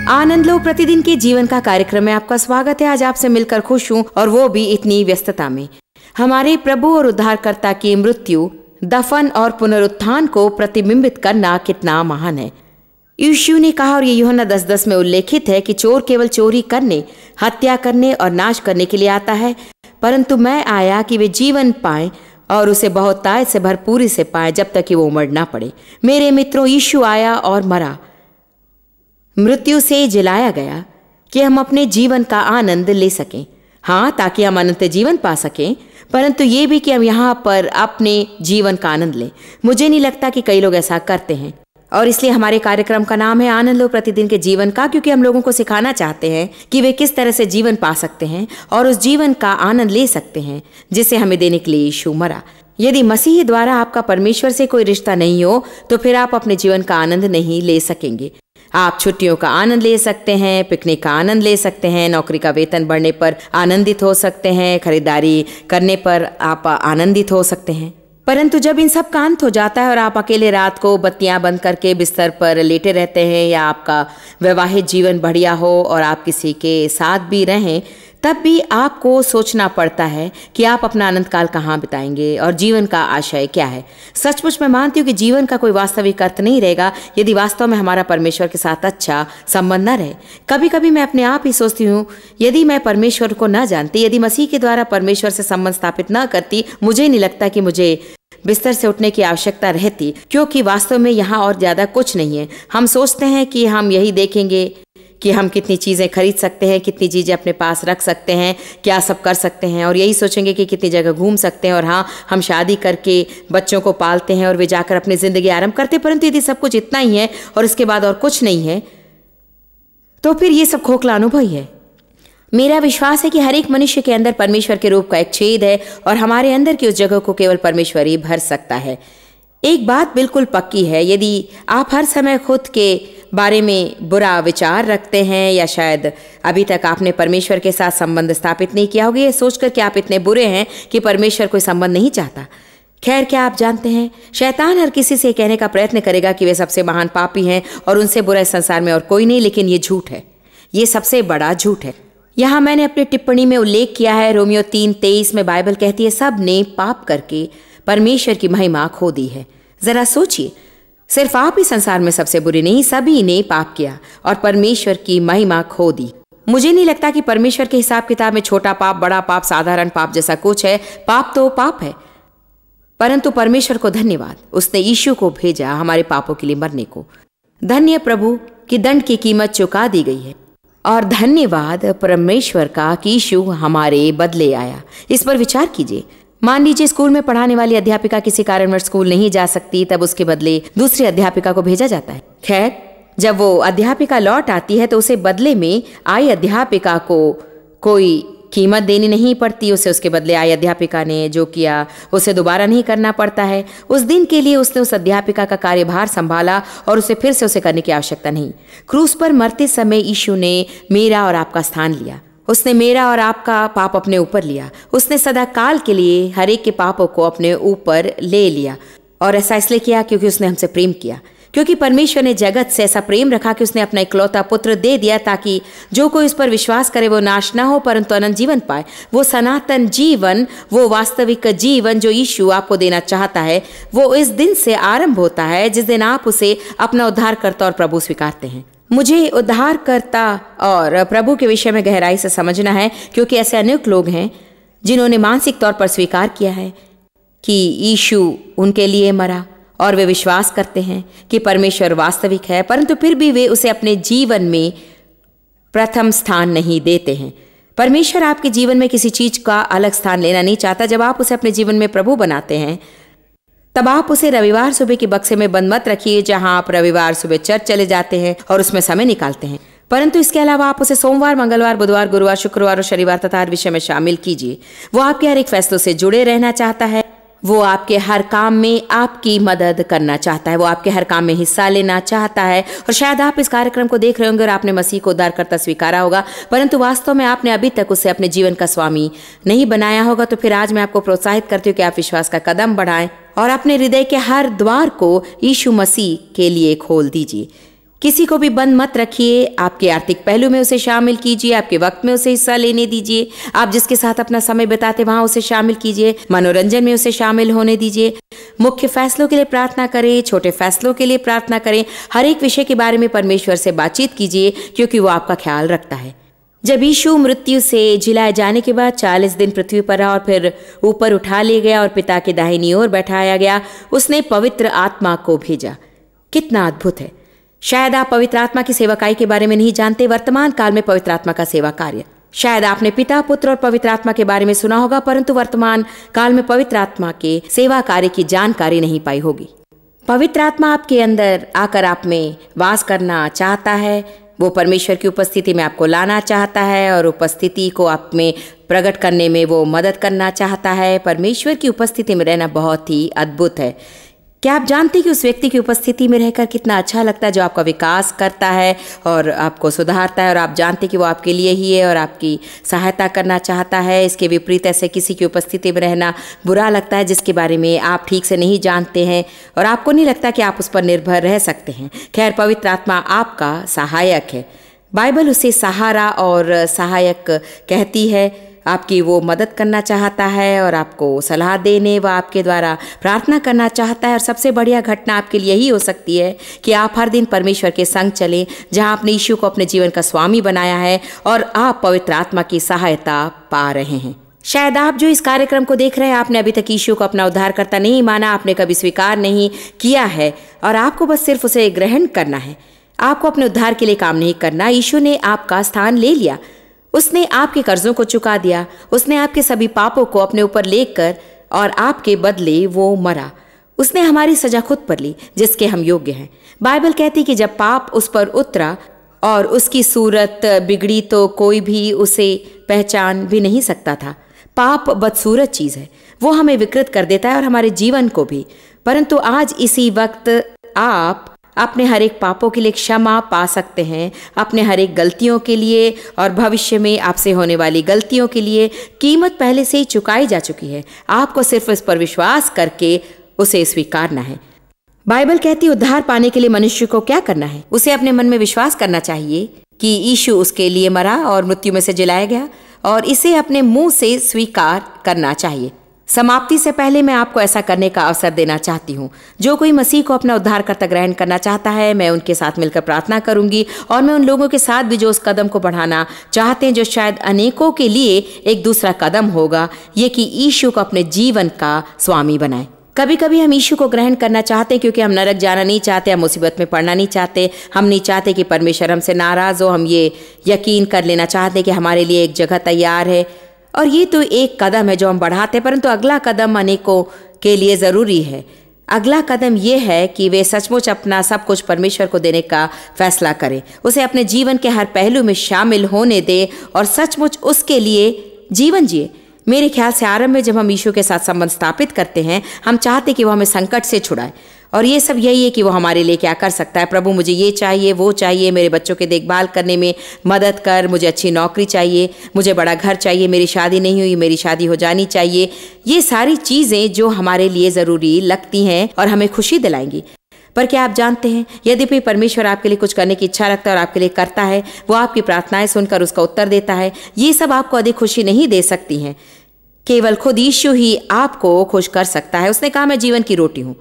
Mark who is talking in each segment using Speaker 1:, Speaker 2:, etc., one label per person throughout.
Speaker 1: आनंद लो प्रतिदिन के जीवन का कार्यक्रम में आपका स्वागत है। आज आपसे मिलकर खुश हूँ, और वो भी इतनी व्यस्तता में। हमारे प्रभु और उद्धारकर्ता की मृत्यु, दफन और पुनरुत्थान को प्रतिबिंबित करना कितना महान है। यीशु ने कहा, और ये यूहन्ना 10:10 में उल्लेखित है कि चोर केवल चोरी करने, हत्या करने और नाश करने के लिए आता है, परंतु मैं आया कि वे जीवन पाएं और उसे बहुतायत से भरपूरी से पाएं, जब तक कि वो उमड़ ना पड़े। मेरे मित्रों, यीशु आया और मरा, मृत्यु से जिलाया गया कि हम अपने जीवन का आनंद ले सकें। हाँ, ताकि हम अनंत जीवन पा सकें, परंतु ये भी कि हम यहाँ पर अपने जीवन का आनंद लें। मुझे नहीं लगता कि कई लोग ऐसा करते हैं, और इसलिए हमारे कार्यक्रम का नाम है आनंद लो प्रतिदिन के जीवन का, क्योंकि हम लोगों को सिखाना चाहते हैं कि वे किस तरह से जीवन पा सकते हैं और उस जीवन का आनंद ले सकते हैं जिसे हमें देने के लिए यीशु मरा। यदि मसीह द्वारा आपका परमेश्वर से कोई रिश्ता नहीं हो, तो फिर आप अपने जीवन का आनंद नहीं ले सकेंगे। आप छुट्टियों का आनंद ले सकते हैं, पिकनिक का आनंद ले सकते हैं, नौकरी का वेतन बढ़ने पर आनंदित हो सकते हैं, खरीदारी करने पर आप आनंदित हो सकते हैं, परंतु जब इन सब का अंत हो जाता है और आप अकेले रात को बत्तियां बंद करके बिस्तर पर लेटे रहते हैं, या आपका वैवाहिक जीवन बढ़िया हो और आप किसी के साथ भी रहें, तब भी आपको सोचना पड़ता है कि आप अपना आनंद काल कहाँ बिताएंगे और जीवन का आशय क्या है। सचमुच मैं मानती हूँ कि जीवन का कोई वास्तविक अर्थ नहीं रहेगा यदि वास्तव में हमारा परमेश्वर के साथ अच्छा संबंध न रहे। कभी कभी मैं अपने आप ही सोचती हूँ, यदि मैं परमेश्वर को न जानती, यदि मसीह के द्वारा परमेश्वर से संबंध स्थापित न करती, मुझे नहीं लगता कि मुझे बिस्तर से उठने की आवश्यकता रहती, क्योंकि वास्तव में यहाँ और ज्यादा कुछ नहीं है। हम सोचते हैं कि हम यही देखेंगे कि हम कितनी चीज़ें खरीद सकते हैं, कितनी चीज़ें अपने पास रख सकते हैं, क्या सब कर सकते हैं, और यही सोचेंगे कि कितनी जगह घूम सकते हैं, और हाँ, हम शादी करके बच्चों को पालते हैं और वे जाकर अपनी ज़िंदगी आरंभ करते हैं। परंतु यदि सब कुछ इतना ही है और इसके बाद और कुछ नहीं है, तो फिर ये सब खोखला अनुभव ही है। मेरा विश्वास है कि हर एक मनुष्य के अंदर परमेश्वर के रूप का एक छेद है, और हमारे अंदर की उस जगह को केवल परमेश्वर ही भर सकता है। एक बात बिल्कुल पक्की है, यदि आप हर समय खुद के बारे में बुरा विचार रखते हैं, या शायद अभी तक आपने परमेश्वर के साथ संबंध स्थापित नहीं किया होगा, ये सोचकर कि आप इतने बुरे हैं कि परमेश्वर कोई संबंध नहीं चाहता। खैर, क्या आप जानते हैं, शैतान हर किसी से कहने का प्रयत्न करेगा कि वे सबसे महान पापी हैं और उनसे बुरा इस संसार में और कोई नहीं, लेकिन ये झूठ है, ये सबसे बड़ा झूठ है। यहाँ मैंने अपनी टिप्पणी में उल्लेख किया है, रोमियो 3:23 में बाइबल कहती है, सब ने पाप करके परमेश्वर की महिमा खो दी है। जरा सोचिए, सिर्फ आप ही संसार में सबसे बुरे नहीं, सभी ने पाप किया और परमेश्वर की महिमा खो दी। मुझे नहीं लगता कि परमेश्वर के हिसाब किताब में छोटा पाप, बड़ा पाप, साधारण पाप जैसा कुछ है। पाप तो पाप है, परंतु परमेश्वर को धन्यवाद, उसने यीशु को भेजा हमारे पापों के लिए मरने को। धन्य प्रभु कि दंड की कीमत चुका दी गई है, और धन्यवाद परमेश्वर का कि यीशु हमारे बदले आया। इस पर विचार कीजिए। मान लीजिए स्कूल में पढ़ाने वाली अध्यापिका किसी कारणवश स्कूल नहीं जा सकती, तब उसके बदले दूसरी अध्यापिका को भेजा जाता है। खैर, जब वो अध्यापिका लौट आती है तो उसे बदले में आई अध्यापिका को कोई कीमत देनी नहीं पड़ती। उसे उसके बदले आई अध्यापिका ने जो किया उसे दोबारा नहीं करना पड़ता है। उस दिन के लिए उसने उस अध्यापिका का कार्यभार संभाला और उसे फिर से उसे करने की आवश्यकता नहीं। क्रूस पर मरते समय यीशु ने मेरा और आपका स्थान लिया। उसने मेरा और आपका पाप अपने ऊपर लिया। उसने सदा काल के लिए हर एक के पापों को अपने ऊपर ले लिया, और ऐसा इसलिए किया क्योंकि उसने हमसे प्रेम किया। क्योंकि परमेश्वर ने जगत से ऐसा प्रेम रखा कि उसने अपना इकलौता पुत्र दे दिया, ताकि जो कोई उस पर विश्वास करे वो नाश ना हो परंतु अनंत जीवन पाए। वो सनातन जीवन, वो वास्तविक जीवन जो यीशु आपको देना चाहता है, वो इस दिन से आरंभ होता है जिस दिन आप उसे अपना उद्धारकर्ता और प्रभु स्वीकारते हैं। मुझे उद्धारकर्ता और प्रभु के विषय में गहराई से समझना है, क्योंकि ऐसे अनेक लोग हैं जिन्होंने मानसिक तौर पर स्वीकार किया है कि यीशु उनके लिए मरा, और वे विश्वास करते हैं कि परमेश्वर वास्तविक है, परंतु फिर भी वे उसे अपने जीवन में प्रथम स्थान नहीं देते हैं। परमेश्वर आपके जीवन में किसी चीज का अलग स्थान लेना नहीं चाहता। जब आप उसे अपने जीवन में प्रभु बनाते हैं, तब आप उसे रविवार सुबह के बक्से में बंद मत रखिए, जहां आप रविवार सुबह चर्च चले जाते हैं और उसमें समय निकालते हैं, परंतु इसके अलावा आप उसे सोमवार, मंगलवार, बुधवार, गुरुवार, शुक्रवार और शनिवार तथा हर विषय में शामिल कीजिए। वो आपके हर एक फैसलों से जुड़े रहना चाहता है। वो आपके हर काम में आपकी मदद करना चाहता है। वो आपके हर काम में हिस्सा लेना चाहता है। और शायद आप इस कार्यक्रम को देख रहे होंगे और आपने मसीह को उद्धारकर्ता स्वीकारा होगा, परंतु वास्तव में आपने अभी तक उसे अपने जीवन का स्वामी नहीं बनाया होगा। तो फिर आज मैं आपको प्रोत्साहित करती हूँ कि आप विश्वास का कदम बढ़ाएं और अपने हृदय के हर द्वार को यीशु मसीह के लिए खोल दीजिए। किसी को भी बंद मत रखिए, आपके आर्थिक पहलू में उसे शामिल कीजिए, आपके वक्त में उसे हिस्सा लेने दीजिए, आप जिसके साथ अपना समय बिताते वहां उसे शामिल कीजिए, मनोरंजन में उसे शामिल होने दीजिए। मुख्य फैसलों के लिए प्रार्थना करें, छोटे फैसलों के लिए प्रार्थना करें। हर एक विषय के बारे में परमेश्वर से बातचीत कीजिए, क्योंकि वो आपका ख्याल रखता है। जब यीशु मृत्यु से जिलाए जाने के बाद 40 दिन पृथ्वी पर रहा और फिर ऊपर उठा लिया गया और पिता के दाहिनी ओर बैठाया गया, उसने पवित्र आत्मा को भेजा। कितना अद्भुत है। शायद आप पवित्र आत्मा की सेवकाई के बारे में नहीं जानते। वर्तमान काल में पवित्र आत्मा का सेवा कार्य, शायद आपने पिता, पुत्र और पवित्र आत्मा के बारे में सुना होगा, परंतु वर्तमान काल में पवित्र आत्मा के सेवा कार्य की जानकारी नहीं पाई होगी। पवित्र आत्मा आपके अंदर आकर आप में वास करना चाहता है। वो परमेश्वर की उपस्थिति में आपको लाना चाहता है और उपस्थिति को आप में प्रकट करने में वो मदद करना चाहता है। परमेश्वर की उपस्थिति में रहना बहुत ही अद्भुत है। क्या आप जानते हैं कि उस व्यक्ति की उपस्थिति में रहकर कितना अच्छा लगता है, जो आपका विकास करता है और आपको सुधारता है, और आप जानते हैं कि वो आपके लिए ही है और आपकी सहायता करना चाहता है। इसके विपरीत ऐसे किसी की उपस्थिति में रहना बुरा लगता है, जिसके बारे में आप ठीक से नहीं जानते हैं और आपको नहीं लगता कि आप उस पर निर्भर रह सकते हैं। खैर, पवित्र आत्मा आपका सहायक है। बाइबल उसे सहारा और सहायक कहती है। आपकी वो मदद करना चाहता है और आपको सलाह देने व आपके द्वारा प्रार्थना करना चाहता है। और सबसे बढ़िया घटना आपके लिए यही हो सकती है कि आप हर दिन परमेश्वर के संग चलें, जहां आपने यीशु को अपने जीवन का स्वामी बनाया है और आप पवित्र आत्मा की सहायता पा रहे हैं। शायद आप जो इस कार्यक्रम को देख रहे हैं, आपने अभी तक यीशु को अपना उद्धारकर्ता नहीं माना, आपने कभी स्वीकार नहीं किया है और आपको बस सिर्फ उसे ग्रहण करना है। आपको अपने उद्धार के लिए काम नहीं करना। यीशु ने आपका स्थान ले लिया। उसने आपके कर्जों को चुका दिया। उसने आपके सभी पापों को अपने ऊपर लेकर और आपके बदले वो मरा। उसने हमारी सजा खुद पर ली, जिसके हम योग्य हैं। बाइबल कहती कि जब पाप उस पर उतरा और उसकी सूरत बिगड़ी तो कोई भी उसे पहचान भी नहीं सकता था। पाप बदसूरत चीज है, वो हमें विकृत कर देता है और हमारे जीवन को भी। परंतु आज इसी वक्त आप अपने हर एक पापों के लिए क्षमा पा सकते हैं, अपने हर एक गलतियों के लिए और भविष्य में आपसे होने वाली गलतियों के लिए कीमत पहले से ही चुकाई जा चुकी है। आपको सिर्फ इस पर विश्वास करके उसे स्वीकारना है। बाइबल कहती उद्धार पाने के लिए मनुष्य को क्या करना है? उसे अपने मन में विश्वास करना चाहिए कि यीशु उसके लिए मरा और मृत्यु में से जिलाया गया और इसे अपने मुंह से स्वीकार करना चाहिए। समाप्ति से पहले मैं आपको ऐसा करने का अवसर देना चाहती हूँ। जो कोई मसीह को अपना उद्धारकर्ता ग्रहण करना चाहता है, मैं उनके साथ मिलकर प्रार्थना करूंगी और मैं उन लोगों के साथ भी जो उस कदम को बढ़ाना चाहते हैं, जो शायद अनेकों के लिए एक दूसरा कदम होगा, ये कि यीशु को अपने जीवन का स्वामी बनाएं। कभी कभी हम यीशु को ग्रहण करना चाहते हैं क्योंकि हम नरक जाना नहीं चाहते, हम मुसीबत में पड़ना नहीं चाहते, हम नहीं चाहते कि परमेश्वर हमसे नाराज हो। हम ये यकीन कर लेना चाहते हैं कि हमारे लिए एक जगह तैयार है और ये तो एक कदम है जो हम बढ़ाते हैं, परंतु अगला कदम अनेकों के लिए ज़रूरी है। अगला कदम ये है कि वे सचमुच अपना सब कुछ परमेश्वर को देने का फैसला करें, उसे अपने जीवन के हर पहलू में शामिल होने दें और सचमुच उसके लिए जीवन जिए। मेरे ख्याल से आरंभ में जब हम यीशु के साथ संबंध स्थापित करते हैं, हम चाहते कि वो हमें संकट से छुड़ाए और ये सब यही है कि वो हमारे लिए क्या कर सकता है। प्रभु मुझे ये चाहिए, वो चाहिए, मेरे बच्चों की देखभाल करने में मदद कर, मुझे अच्छी नौकरी चाहिए, मुझे बड़ा घर चाहिए, मेरी शादी नहीं हुई, मेरी शादी हो जानी चाहिए। ये सारी चीज़ें जो हमारे लिए ज़रूरी लगती हैं और हमें खुशी दिलाएंगी। पर क्या आप जानते हैं, यद्यपि परमेश्वर आपके लिए कुछ करने की इच्छा रखता है और आपके लिए करता है, वो आपकी प्रार्थनाएं सुनकर उसका उत्तर देता है, ये सब आपको अधिक खुशी नहीं दे सकती हैं। केवल खुद यीशु ही आपको खुश कर सकता है। उसने कहा, मैं जीवन की रोटी हूँ।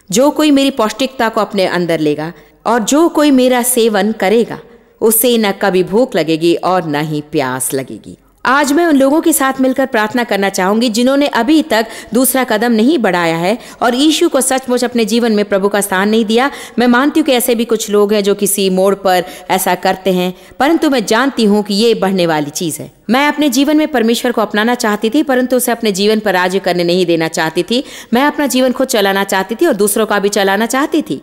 Speaker 1: जो कोई मेरी पौष्टिकता को अपने अंदर लेगा और जो कोई मेरा सेवन करेगा, उसे न कभी भूख लगेगी और न ही प्यास लगेगी। आज मैं उन लोगों के साथ मिलकर प्रार्थना करना चाहूंगी जिन्होंने अभी तक दूसरा कदम नहीं बढ़ाया है और यीशु को सचमुच अपने जीवन में प्रभु का स्थान नहीं दिया। मैं मानती हूँ कि ऐसे भी कुछ लोग हैं जो किसी मोड़ पर ऐसा करते हैं, परंतु मैं जानती हूँ कि ये बढ़ने वाली चीज है। मैं अपने जीवन में परमेश्वर को अपनाना चाहती थी, परंतु उसे अपने जीवन पर राज्य करने नहीं देना चाहती थी। मैं अपना जीवन खुद चलाना चाहती थी और दूसरों का भी चलाना चाहती थी।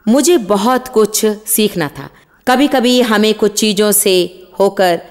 Speaker 1: मुझे बहुत कुछ सीखना था। कभी कभी हमें कुछ चीजों से होकर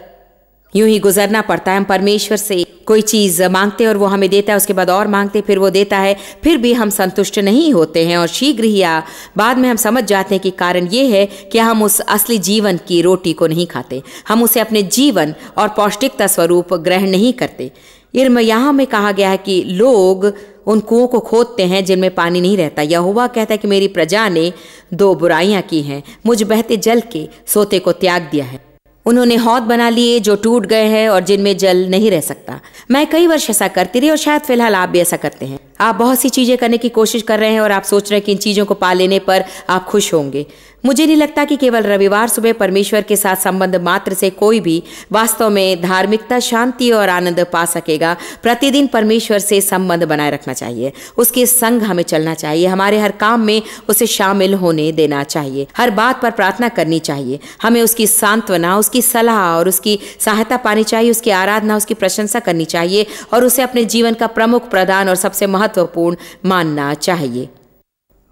Speaker 1: यूं ही गुजरना पड़ता है। हम परमेश्वर से कोई चीज़ मांगते हैं और वो हमें देता है, उसके बाद और मांगते, फिर वो देता है, फिर भी हम संतुष्ट नहीं होते हैं और शीघ्र ही या बाद में हम समझ जाते हैं कि कारण ये है कि हम उस असली जीवन की रोटी को नहीं खाते, हम उसे अपने जीवन और पौष्टिकता स्वरूप ग्रहण नहीं करते। यिर्मयाह में कहा गया है कि लोग उन कुओं को खोदते हैं जिनमें पानी नहीं रहता। यहोवा कहता है कि मेरी प्रजा ने दो बुराइयां की हैं, मुझ बहते जल के सोते को त्याग दिया है। उन्होंने हौद बना लिए जो टूट गए हैं और जिनमें जल नहीं रह सकता। मैं कई वर्ष ऐसा करती रही और शायद फिलहाल आप भी ऐसा करते हैं। आप बहुत सी चीजें करने की कोशिश कर रहे हैं और आप सोच रहे हैं कि इन चीजों को पा लेने पर आप खुश होंगे। मुझे नहीं लगता कि केवल रविवार सुबह परमेश्वर के साथ संबंध मात्र से कोई भी वास्तव में धार्मिकता, शांति और आनंद पा सकेगा। प्रतिदिन परमेश्वर से संबंध बनाए रखना चाहिए, उसके संग हमें चलना चाहिए, हमारे हर काम में उसे शामिल होने देना चाहिए, हर बात पर प्रार्थना करनी चाहिए, हमें उसकी सांत्वना, उसकी सलाह और उसकी सहायता पानी चाहिए, उसकी आराधना, उसकी प्रशंसा करनी चाहिए और उसे अपने जीवन का प्रमुख, प्रधान और सबसे महत्वपूर्ण मानना चाहिए।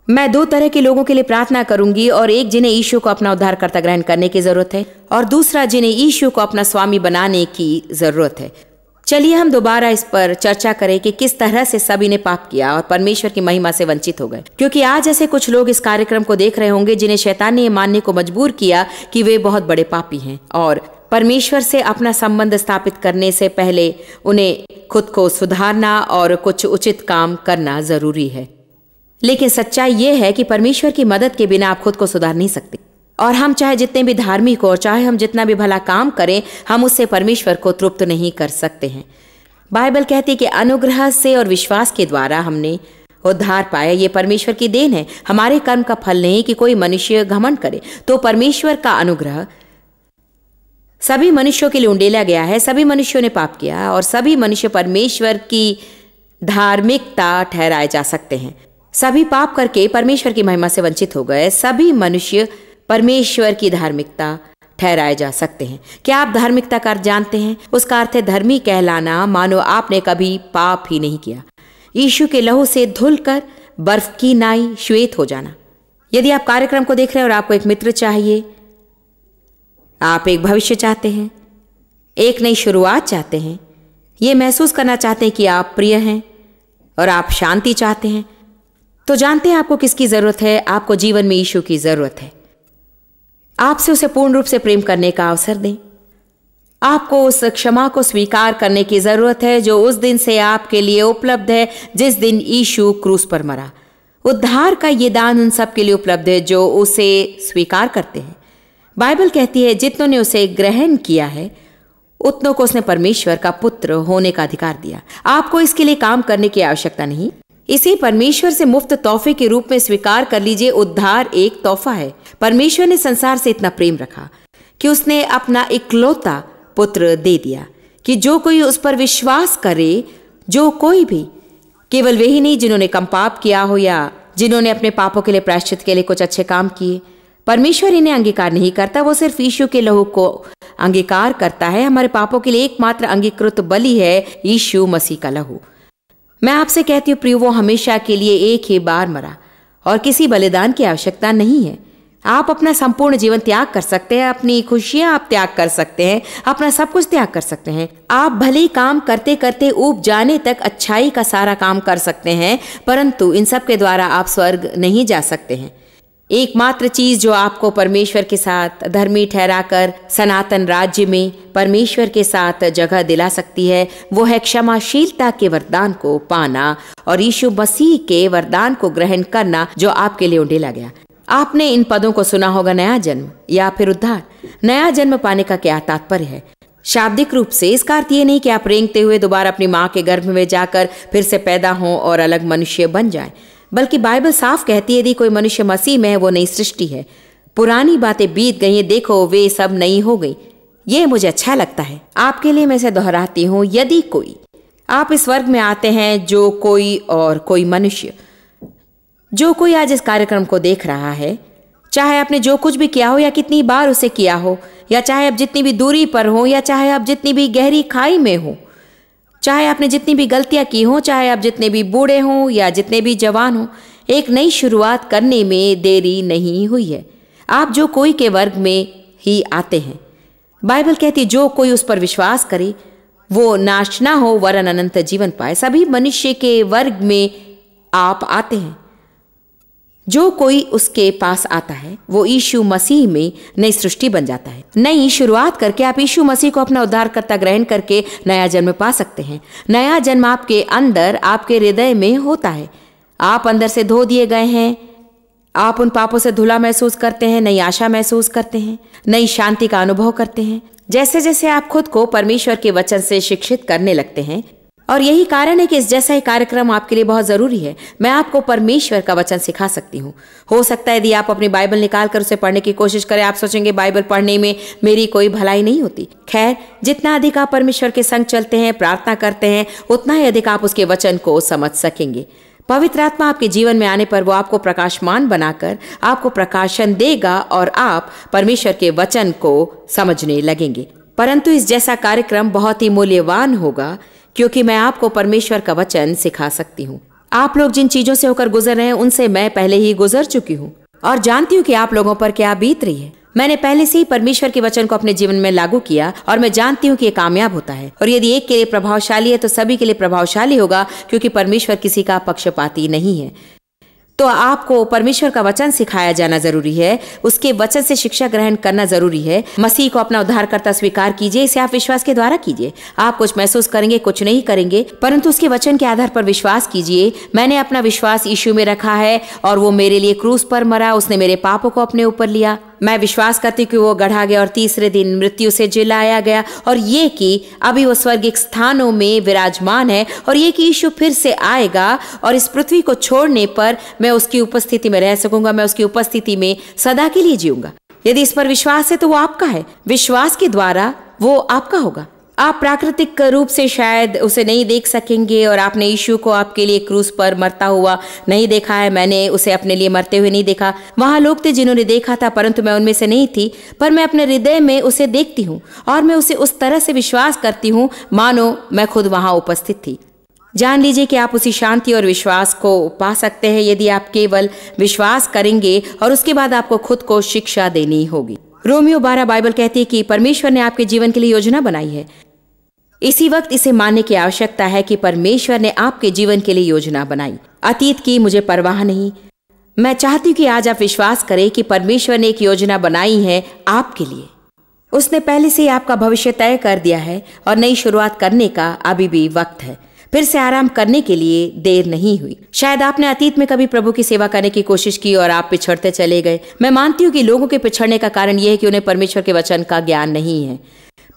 Speaker 1: मैं दो तरह के लोगों के लिए प्रार्थना करूंगी, और एक जिन्हें यीशु को अपना उद्धारकर्ता ग्रहण करने की जरूरत है और दूसरा जिन्हें यीशु को अपना स्वामी बनाने की जरूरत है। चलिए हम दोबारा इस पर चर्चा करें कि किस तरह से सभी ने पाप किया और परमेश्वर की महिमा से वंचित हो गए, क्योंकि आज ऐसे कुछ लोग इस कार्यक्रम को देख रहे होंगे जिन्हें शैतान ने यह मानने को मजबूर किया कि वे बहुत बड़े पापी हैं और परमेश्वर से अपना संबंध स्थापित करने से पहले उन्हें खुद को सुधारना और कुछ उचित काम करना जरूरी है। लेकिन सच्चाई यह है कि परमेश्वर की मदद के बिना आप खुद को सुधार नहीं सकते, और हम चाहे जितने भी धार्मिक हो और चाहे हम जितना भी भला काम करें, हम उससे परमेश्वर को तृप्त नहीं कर सकते हैं। बाइबल कहती है कि अनुग्रह से और विश्वास के द्वारा हमने उद्धार पाया। ये परमेश्वर की देन है, हमारे कर्म का फल नहीं कि कोई मनुष्य घमंड करे। तो परमेश्वर का अनुग्रह सभी मनुष्यों के लिए उंडेला गया है। सभी मनुष्यों ने पाप किया और सभी मनुष्य परमेश्वर की धार्मिकता ठहराए जा सकते हैं। सभी पाप करके परमेश्वर की महिमा से वंचित हो गए। सभी मनुष्य परमेश्वर की धार्मिकता ठहराए जा सकते हैं। क्या आप धार्मिकता का अर्थ जानते हैं? उसका अर्थ है धर्मी कहलाना, मानो आपने कभी पाप ही नहीं किया। यीशु के लहू से धुलकर बर्फ की नाई श्वेत हो जाना। यदि आप कार्यक्रम को देख रहे हैं और आपको एक मित्र चाहिए, आप एक भविष्य चाहते हैं, एक नई शुरुआत चाहते हैं, ये महसूस करना चाहते हैं कि आप प्रिय हैं और आप शांति चाहते हैं, तो जानते हैं आपको किसकी जरूरत है? आपको जीवन में यीशु की जरूरत है। आपसे उसे पूर्ण रूप से प्रेम करने का अवसर दें। आपको उस क्षमा को स्वीकार करने की जरूरत है जो उस दिन से आपके लिए उपलब्ध है जिस दिन यीशु क्रूस पर मरा। उद्धार का ये दान उन सब के लिए उपलब्ध है जो उसे स्वीकार करते हैं। बाइबल कहती है जितनों ने उसे ग्रहण किया है उतनों को उसने परमेश्वर का पुत्र होने का अधिकार दिया। आपको इसके लिए काम करने की आवश्यकता नहीं, इसे परमेश्वर से मुफ्त तोहफे के रूप में स्वीकार कर लीजिए। उद्धार एक तोहफा है। परमेश्वर ने संसार से इतना प्रेम रखा कि उसने अपना इकलौता पुत्र दे दिया कि जो कोई उस पर विश्वास करे, जो कोई भी, केवल वे ही नहीं जिन्होंने कम पाप किया हो या जिन्होंने अपने पापों के लिए प्रायश्चित के लिए कुछ अच्छे काम किए, परमेश्वर इन्हें अंगीकार नहीं करता। वो सिर्फ यीशु के लहू को अंगीकार करता है। हमारे पापों के लिए एकमात्र अंगीकृत बलि है यीशु मसीह का लहू। मैं आपसे कहती हूँ प्रियो, वो हमेशा के लिए एक ही बार मरा और किसी बलिदान की आवश्यकता नहीं है। आप अपना संपूर्ण जीवन त्याग कर सकते हैं, अपनी खुशियां आप त्याग कर सकते हैं, अपना सब कुछ त्याग कर सकते हैं। आप भले काम करते करते ऊब जाने तक अच्छाई का सारा काम कर सकते हैं, परंतु इन सब के द्वारा आप स्वर्ग नहीं जा सकते हैं। एकमात्र चीज जो आपको परमेश्वर के साथ धर्मी ठहराकर सनातन राज्य में परमेश्वर के साथ जगह दिला सकती है, वो है क्षमाशीलता के वरदान को पाना और यीशु मसीह के वरदान को ग्रहण करना जो आपके लिए उंडेला गया। आपने इन पदों को सुना होगा, नया जन्म या फिर उद्धार। नया जन्म पाने का क्या तात्पर्य है? शाब्दिक रूप से इसका अर्थ ये नहीं कि आप रेंगते हुए दोबारा अपनी माँ के गर्भ में जाकर फिर से पैदा हों और अलग मनुष्य बन जाएं, बल्कि बाइबल साफ कहती है यदि कोई मनुष्य मसीह में है वो नई सृष्टि है। पुरानी बातें बीत गई हैं, देखो वे सब नई हो गई। ये मुझे अच्छा लगता है। आपके लिए मैं इसे दोहराती हूँ, यदि कोई, आप इस वर्ग में आते हैं जो कोई और कोई मनुष्य, जो कोई आज इस कार्यक्रम को देख रहा है, चाहे आपने जो कुछ भी किया हो या कितनी बार उसे किया हो, या चाहे आप जितनी भी दूरी पर हो या चाहे आप जितनी भी गहरी खाई में हो, चाहे आपने जितनी भी गलतियां की हो, चाहे आप जितने भी बूढ़े हों या जितने भी जवान हों, एक नई शुरुआत करने में देरी नहीं हुई है। आप जो कोई के वर्ग में ही आते हैं। बाइबल कहती है जो कोई उस पर विश्वास करे वो नाश ना हो वरन अनंत जीवन पाए। सभी मनुष्य के वर्ग में आप आते हैं। जो कोई उसके पास आता है वो यीशु मसीह में नई सृष्टि बन जाता है। नई शुरुआत करके आप यीशु मसीह को अपना उद्धारकर्ता ग्रहण करके नया जन्म पा सकते हैं। नया जन्म आपके अंदर, आपके हृदय में होता है। आप अंदर से धो दिए गए हैं। आप उन पापों से धुला महसूस करते हैं, नई आशा महसूस करते हैं, नई शांति का अनुभव करते हैं। जैसे जैसे आप खुद को परमेश्वर के वचन से शिक्षित करने लगते हैं, और यही कारण है कि इस जैसा ही कार्यक्रम आपके लिए बहुत जरूरी है। मैं आपको परमेश्वर का वचन सिखा सकती हूँ। हो सकता है यदि आप अपनी बाइबल निकाल कर उसे पढ़ने की कोशिश करें, आप सोचेंगे बाइबल पढ़ने में मेरी कोई भलाई नहीं होती। खैर, जितना अधिक आप परमेश्वर के संग चलते हैं, प्रार्थना करते हैं, उतना ही अधिक आप उसके वचन को समझ सकेंगे। पवित्र आत्मा आपके जीवन में आने पर वो आपको प्रकाशमान बनाकर आपको प्रकाशन देगा और आप परमेश्वर के वचन को समझने लगेंगे। परंतु इस जैसा कार्यक्रम बहुत ही मूल्यवान होगा, क्योंकि मैं आपको परमेश्वर का वचन सिखा सकती हूँ। आप लोग जिन चीजों से होकर गुजर रहे हैं उनसे मैं पहले ही गुजर चुकी हूँ और जानती हूँ कि आप लोगों पर क्या बीत रही है। मैंने पहले से ही परमेश्वर के वचन को अपने जीवन में लागू किया और मैं जानती हूँ कि ये कामयाब होता है। और यदि एक के लिए प्रभावशाली है तो सभी के लिए प्रभावशाली होगा, क्योंकि परमेश्वर किसी का पक्षपाती नहीं है। तो आपको परमेश्वर का वचन सिखाया जाना जरूरी है, उसके वचन से शिक्षा ग्रहण करना जरूरी है। मसीह को अपना उद्धारकर्ता स्वीकार कीजिए, इसे आप विश्वास के द्वारा कीजिए। आप कुछ महसूस करेंगे, कुछ नहीं करेंगे, परंतु उसके वचन के आधार पर विश्वास कीजिए। मैंने अपना विश्वास यीशु में रखा है और वो मेरे लिए क्रूस पर मरा, उसने मेरे पापों को अपने ऊपर लिया। मैं विश्वास करती हूँ कि वो गढ़ा गया और तीसरे दिन मृत्यु से जिलाया गया, और ये कि अभी वो स्वर्गिक स्थानों में विराजमान है, और ये कि यीशु फिर से आएगा और इस पृथ्वी को छोड़ने पर मैं उसकी उपस्थिति में रह सकूंगा, मैं उसकी उपस्थिति में सदा के लिए जीऊंगा। यदि इस पर विश्वास है तो वो आपका है। विश्वास के द्वारा वो आपका होगा। आप प्राकृतिक रूप से शायद उसे नहीं देख सकेंगे, और आपने यीशु को आपके लिए क्रूस पर मरता हुआ नहीं देखा है। मैंने उसे अपने लिए मरते हुए नहीं देखा। वहां लोग थे जिन्होंने देखा था, परंतु मैं उनमें से नहीं थी। पर मैं अपने हृदय में उसे देखती हूँ और मैं उसे उस तरह से विश्वास करती हूँ मानो मैं खुद वहां उपस्थित थी। जान लीजिए कि आप उसी शांति और विश्वास को पा सकते हैं यदि आप केवल विश्वास करेंगे, और उसके बाद आपको खुद को शिक्षा देनी होगी। रोमियो 12 बाइबल कहती है कि परमेश्वर ने आपके जीवन के लिए योजना बनाई है। इसी वक्त इसे मानने की आवश्यकता है कि परमेश्वर ने आपके जीवन के लिए योजना बनाई। अतीत की मुझे परवाह नहीं। मैं चाहती हूँ कि आज आप विश्वास करें कि परमेश्वर ने एक योजना बनाई है आपके लिए। उसने पहले से ही आपका भविष्य तय कर दिया है और नई शुरुआत करने का अभी भी वक्त है। फिर से आराम करने के लिए देर नहीं हुई। शायद आपने अतीत में कभी प्रभु की सेवा करने की कोशिश की और आप पिछड़ते चले गए। मैं मानती हूँ कि लोगों के पिछड़ने का कारण यह है कि उन्हें परमेश्वर के वचन का ज्ञान नहीं है।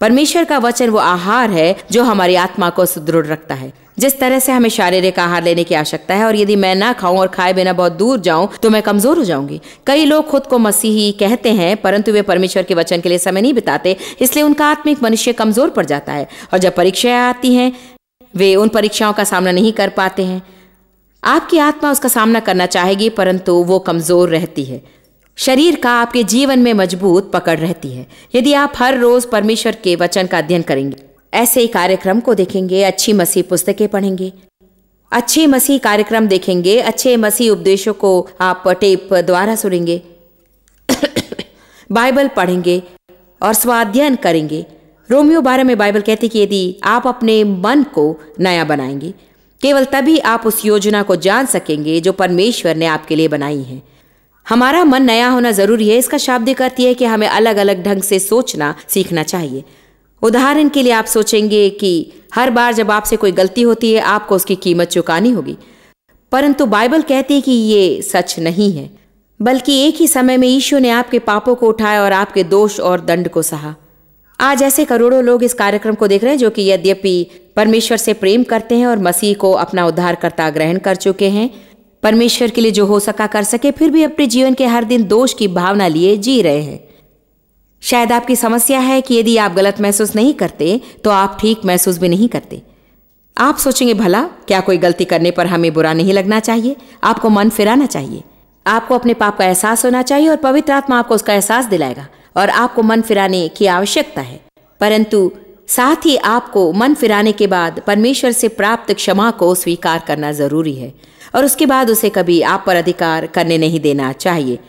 Speaker 1: परमेश्वर का वचन वो आहार है जो हमारी आत्मा को सुदृढ़ रखता है। जिस तरह से हमें शारीरिक आहार लेने की आवश्यकता है, और यदि मैं ना खाऊं और खाए बिना बहुत दूर जाऊं तो मैं कमजोर हो जाऊंगी। कई लोग खुद को मसीही कहते हैं, परंतु वे परमेश्वर के वचन के लिए समय नहीं बिताते, इसलिए उनका आत्मिक मनुष्य कमजोर पड़ जाता है, और जब परीक्षाएं आती हैं वे उन परीक्षाओं का सामना नहीं कर पाते हैं। आपकी आत्मा उसका सामना करना चाहेगी, परंतु वो कमजोर रहती है। शरीर का आपके जीवन में मजबूत पकड़ रहती है। यदि आप हर रोज परमेश्वर के वचन का अध्ययन करेंगे, ऐसे ही कार्यक्रम को देखेंगे, अच्छी मसीह पुस्तकें पढ़ेंगे, अच्छे मसीह कार्यक्रम देखेंगे, अच्छे मसीह उपदेशों को आप टेप द्वारा सुनेंगे, बाइबल पढ़ेंगे और स्वाध्ययन करेंगे। रोमियो 12 में बाइबल कहती है कि यदि आप अपने मन को नया बनाएंगे, केवल तभी आप उस योजना को जान सकेंगे जो परमेश्वर ने आपके लिए बनाई है। हमारा मन नया होना जरूरी है। इसका शाब्दिक अर्थ यह है कि हमें अलग अलग ढंग से सोचना सीखना चाहिए। उदाहरण के लिए आप सोचेंगे कि हर बार जब आपसे कोई गलती होती है आपको उसकी कीमत चुकानी होगी, परंतु बाइबल कहती है कि ये सच नहीं है, बल्कि एक ही समय में यीशु ने आपके पापों को उठाया और आपके दोष और दंड को सहा। आज ऐसे करोड़ों लोग इस कार्यक्रम को देख रहे हैं जो कि यद्यपि परमेश्वर से प्रेम करते हैं और मसीह को अपना उद्धारकर्ता ग्रहण कर चुके हैं, परमेश्वर के लिए जो हो सका कर सके, फिर भी अपने जीवन के हर दिन दोष की भावना लिए जी रहे हैं। शायद आपकी समस्या है कि यदि आप गलत महसूस नहीं करते तो आप ठीक महसूस भी नहीं करते। आप सोचेंगे, भला क्या कोई गलती करने पर हमें बुरा नहीं लगना चाहिए? आपको मन फिराना चाहिए, आपको अपने पाप का एहसास होना चाहिए और पवित्र आत्मा आपको उसका एहसास दिलाएगा और आपको मन फिराने की आवश्यकता है। परंतु साथ ही आपको मन फिराने के बाद परमेश्वर से प्राप्त क्षमा को स्वीकार करना जरूरी है और उसके बाद उसे कभी आप पर अधिकार करने नहीं देना चाहिए।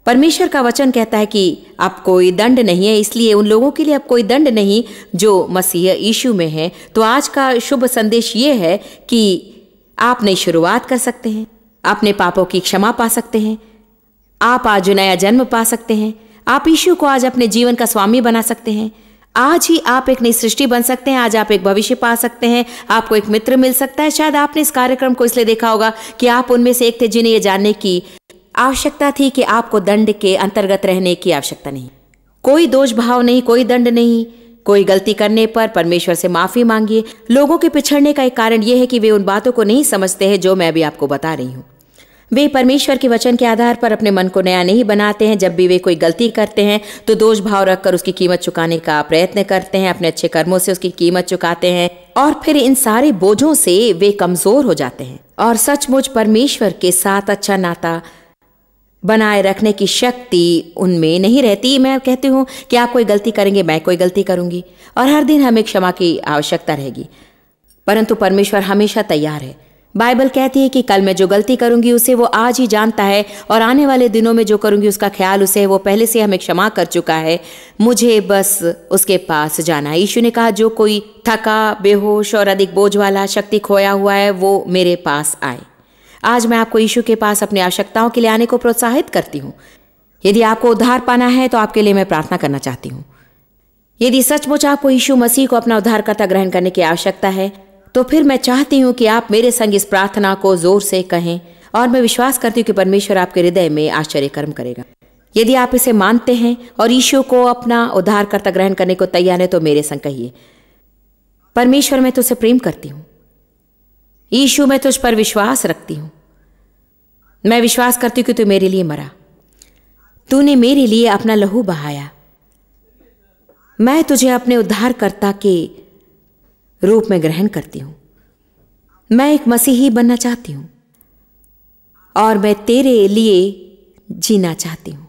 Speaker 1: परमेश्वर का वचन कहता है कि अब कोई दंड नहीं है, इसलिए उन लोगों के लिए अब कोई दंड नहीं जो मसीह यीशु में है। तो आज का शुभ संदेश ये है कि आप नई शुरुआत कर सकते हैं। अपने पापों की क्षमा पा सकते हैं। आप आज नया जन्म पा सकते हैं। आप यीशु को आज अपने जीवन का स्वामी बना सकते हैं। आज ही आप एक नई सृष्टि बन सकते हैं। आज आप एक भविष्य पा सकते हैं। आपको एक मित्र मिल सकता है। शायद आपने इस कार्यक्रम को इसलिए देखा होगा कि आप उनमें से एक थे जिन्हें ये जानने की आवश्यकता थी कि आपको दंड के अंतर्गत रहने की आवश्यकता नहीं, कोई दोष भाव नहीं, कोई दंड नहीं। कोई गलती करने पर परमेश्वर से माफी मांगिए। लोगों के पिछड़ने का एक कारण यह है कि वे उन बातों को नहीं समझते हैं जो मैं भी आपको बता रही हूँ। वे परमेश्वर के वचन के आधार पर अपने मन को नया नहीं बनाते हैं। जब भी वे कोई गलती करते हैं तो दोष भाव रखकर उसकी कीमत चुकाने का प्रयत्न करते हैं, अपने अच्छे कर्मों से उसकी कीमत चुकाते हैं और फिर इन सारे बोझों से वे कमजोर हो जाते हैं और सचमुच परमेश्वर के साथ अच्छा नाता बनाए रखने की शक्ति उनमें नहीं रहती। मैं कहती हूँ कि आप कोई गलती करेंगे, मैं कोई गलती करूंगी और हर दिन हमें क्षमा की आवश्यकता रहेगी, परंतु परमेश्वर हमेशा तैयार है। बाइबल कहती है कि कल मैं जो गलती करूंगी उसे वो आज ही जानता है और आने वाले दिनों में जो करूंगी उसका ख्याल उसे है। वो पहले से हमें क्षमा कर चुका है, मुझे बस उसके पास जाना है। यीशु ने कहा, जो कोई थका, बेहोश और अधिक बोझ वाला, शक्ति खोया हुआ है, वो मेरे पास आए। आज मैं आपको यीशु के पास अपनी आवश्यकताओं के लिए आने को प्रोत्साहित करती हूँ। यदि आपको उद्धार पाना है तो आपके लिए मैं प्रार्थना करना चाहती हूँ। यदि सचमुच आपको यीशु मसीह को अपना उद्धारकर्ता ग्रहण करने की आवश्यकता है तो फिर मैं चाहती हूँ कि आप मेरे संग इस प्रार्थना को जोर से कहें और मैं विश्वास करती हूँ कि परमेश्वर आपके हृदय में आश्चर्य कर्म करेगा। यदि आप इसे मानते हैं और यीशु को अपना उद्धारकर्ता ग्रहण करने को तैयार है तो मेरे संग कहिए, परमेश्वर मैं तुझसे प्रेम करती हूँ। यीशु मैं तुझ पर विश्वास रखती हूँ। मैं विश्वास करती हूँ कि तू मेरे लिए मरा, तूने मेरे लिए अपना लहू बहाया। मैं तुझे अपने उद्धारकर्ता के रूप में ग्रहण करती हूँ। मैं एक मसीही बनना चाहती हूँ और मैं तेरे लिए जीना चाहती हूँ।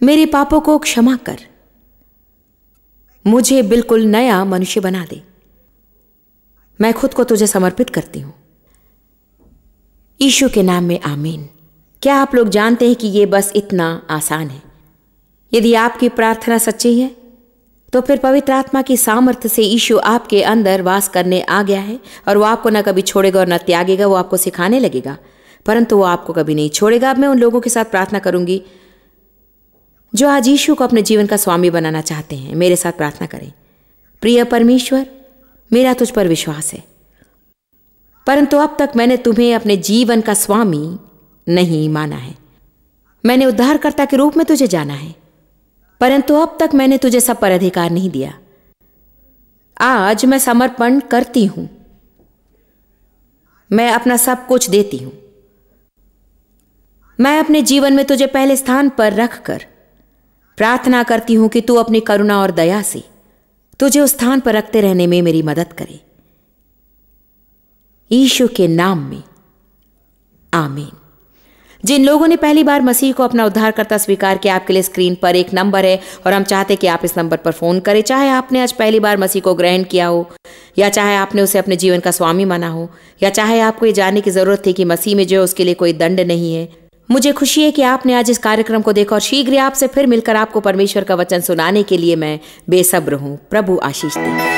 Speaker 1: मेरे पापों को क्षमा कर, मुझे बिल्कुल नया मनुष्य बना दे। मैं खुद को तुझे समर्पित करती हूँ, यीशु के नाम में, आमीन। क्या आप लोग जानते हैं कि यह बस इतना आसान है? यदि आपकी प्रार्थना सच्ची है तो फिर पवित्र आत्मा की सामर्थ्य से यीशु आपके अंदर वास करने आ गया है और वो आपको न कभी छोड़ेगा और न त्यागेगा। वो आपको सिखाने लगेगा, परंतु वो आपको कभी नहीं छोड़ेगा। अब मैं उन लोगों के साथ प्रार्थना करूंगी जो आज यीशु को अपने जीवन का स्वामी बनाना चाहते हैं। मेरे साथ प्रार्थना करें। प्रिय परमेश्वर, मेरा तुझ पर विश्वास है, परंतु अब तक मैंने तुम्हें अपने जीवन का स्वामी नहीं माना है। मैंने उद्धारकर्ता के रूप में तुझे जाना है, परंतु अब तक मैंने तुझे सब पर अधिकार नहीं दिया। आज मैं समर्पण करती हूं, मैं अपना सब कुछ देती हूं। मैं अपने जीवन में तुझे पहले स्थान पर रखकर प्रार्थना करती हूं कि तू अपनी करुणा और दया से तुझे उस स्थान पर रखते रहने में मेरी मदद करे। यीशु के नाम में, आमीन। जिन लोगों ने पहली बार मसीह को अपना उद्धारकर्ता स्वीकार किया, आपके लिए स्क्रीन पर एक नंबर है और हम चाहते हैं कि आप इस नंबर पर फोन करें। चाहे आपने आज पहली बार मसीह को ग्रहण किया हो, या चाहे आपने उसे अपने जीवन का स्वामी माना हो, या चाहे आपको ये जानने की जरूरत थी कि मसीह में जो है उसके लिए कोई दंड नहीं है। मुझे खुशी है कि आपने आज इस कार्यक्रम को देखा और शीघ्र ही आपसे फिर मिलकर आपको परमेश्वर का वचन सुनाने के लिए मैं बेसब्र हूं। प्रभु आशीष दे।